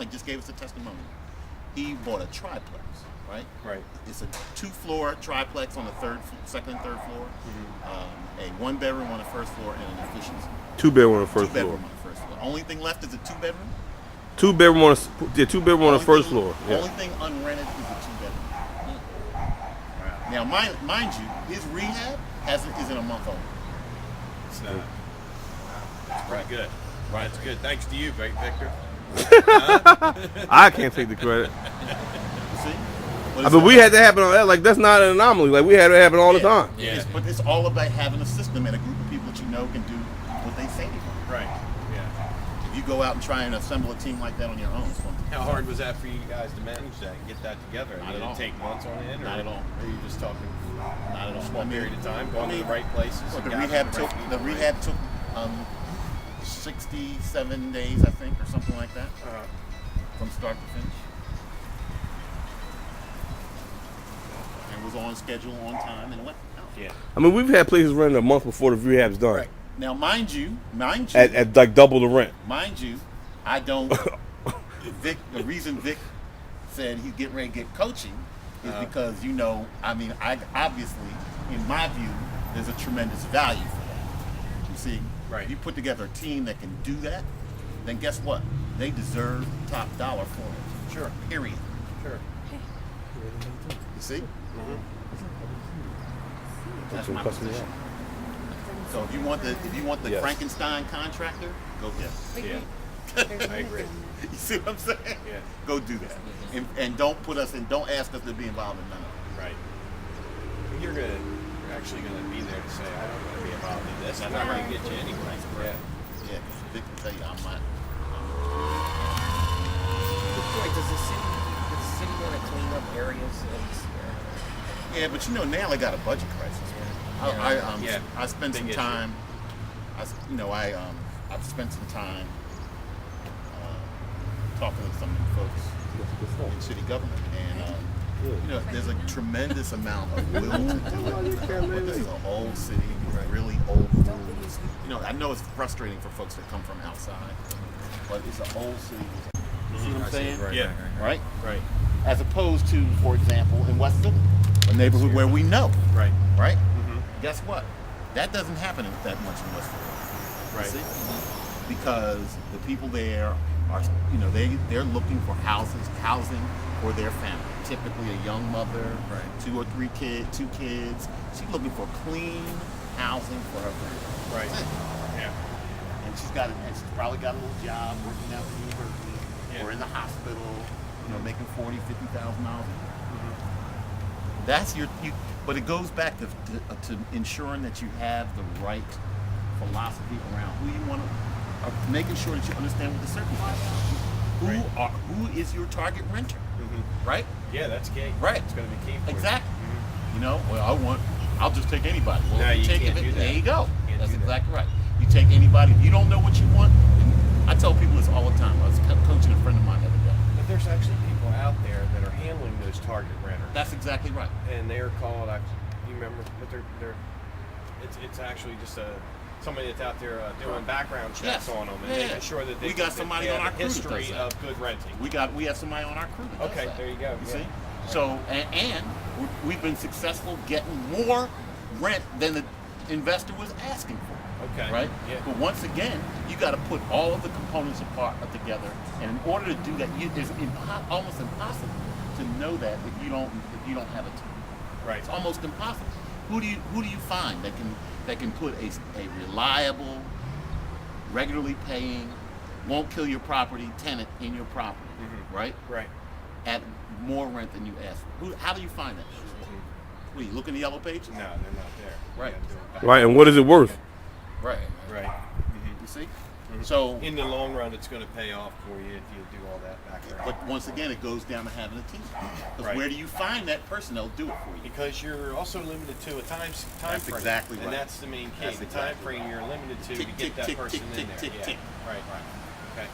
mechanic just gave us a testimony. He bought a triplex, right? Right. It's a 2-floor triplex on the second and third floor, a 1-bedroom on the first floor, and an efficiency. 2-bedroom on the first 2-bedroom floor. on the first floor. Only thing left is a 2-bedroom. 2-bedroom on the 2-bedroom on the first floor. Yeah. Only thing unrented is a 2-bedroom. Now, mind you, his rehab isn't a month old. It's not. That's pretty good. Right. That's good. Thanks to you, Victor. I can't take the credit. See? I mean, we had that happen on that. Like, that's not an anomaly. Like, we had it happen all the time. Yeah. But it's all about having a system and a group of people that you know can do what they say they can. Right. Yeah. If you go out and try and assemble a team like that on your own, it's fun. How hard was that for you guys to manage that and get that together? Not Did at all. it take months on end? Not at all. Or are you just talking Not at all. a small period of time, going to the right places? Well, and the gathering rehab right took people, right? 67 days, I think, or something like that, from start to finish. And was on schedule, on time, and it went out. Yeah. I mean, we've had places rented a month before the rehab's done. Right. Now, mind you, At like double the rent. mind you, I don't. The reason Vic said he's getting ready to get coaching is because I obviously, in my view, there's a tremendous value for that. You see, Right. You put together a team that can do that, then guess what? They deserve top dollar for it. Sure. Period. Sure. You see? That's my Customer position. So if you want the Yes. Frankenstein contractor, go get it. Yeah. I agree. You see what I'm saying? Yeah. Go do that, and don't ask us to be involved in none of it. Right. You're actually gonna be there to say, I don't want to be involved in this. I'm not going to get you anyway. Yeah. Yeah, because Vic can tell you I'm not. Does the city want to clean up areas? Yeah, but now they got a budget crisis. I spent some Big issue. time. I've spent some time talking to some of the folks in city government, and there's a tremendous amount of will to do it. But this is an old city with really old rules. I know it's frustrating for folks that come from outside, but it's an old city. You see what I'm saying? Right. Yeah. Right? Right. As opposed to, for example, in West Philly, a neighborhood where we know. Right. Right? Guess what? That doesn't happen that much in West Philly. Right. You see? Because the people there are, they're looking for housing for their family. Typically a young mother, two kids. She's looking for clean housing for her family. Right. That's it. Yeah. And she's probably got a little job working out at the university or in the hospital, making $40,000, $50,000 a year. That's but it goes back to ensuring that you have the right philosophy around who you want to, making sure that you understand what the circumstances are. Who is your target renter, right? Yeah, that's key. Right. It's going to be key for Exactly. I'll just take anybody. Well, No, you take can't do that. There you go. Can't That's do that. exactly right. You take anybody. If you don't know what you want, I tell people this all the time. I was coaching a friend of mine the other day. But there's actually people out there that are handling those target renters. That's exactly right. And they're called, you remember, but it's actually just somebody that's out there doing background checks on them and making sure that we got somebody on our crew that history does that. of good renting. We have somebody on our crew that does Okay, that. there you go. You Yeah. see? So and we've been successful getting more rent than the investor was asking for. Okay. Right? Yeah. But once again, you got to put all of the components together, and in order to do that, it's almost impossible to know that if you don't have a team. Right. It's almost impossible. Who do you find that can put a reliable, regularly paying, won't kill your property tenant in your property, right? Right. At more rent than you ask for. How do you find that? What, do you look in the yellow pages? No, they're not there. Right. Right, and what is it worth? Right. Right. You see? So In the long run, it's going to pay off for you if you do all that background. but once again, it goes down to having a team. Because Right. where do you find that person that'll do it for you? Because you're also limited to a time That's frame. exactly right. And that's the main key. That's the exactly time frame right. you're limited to Tick, get tick, that tick, person tick, in tick, there. tick, Yeah. tick. Right. Okay.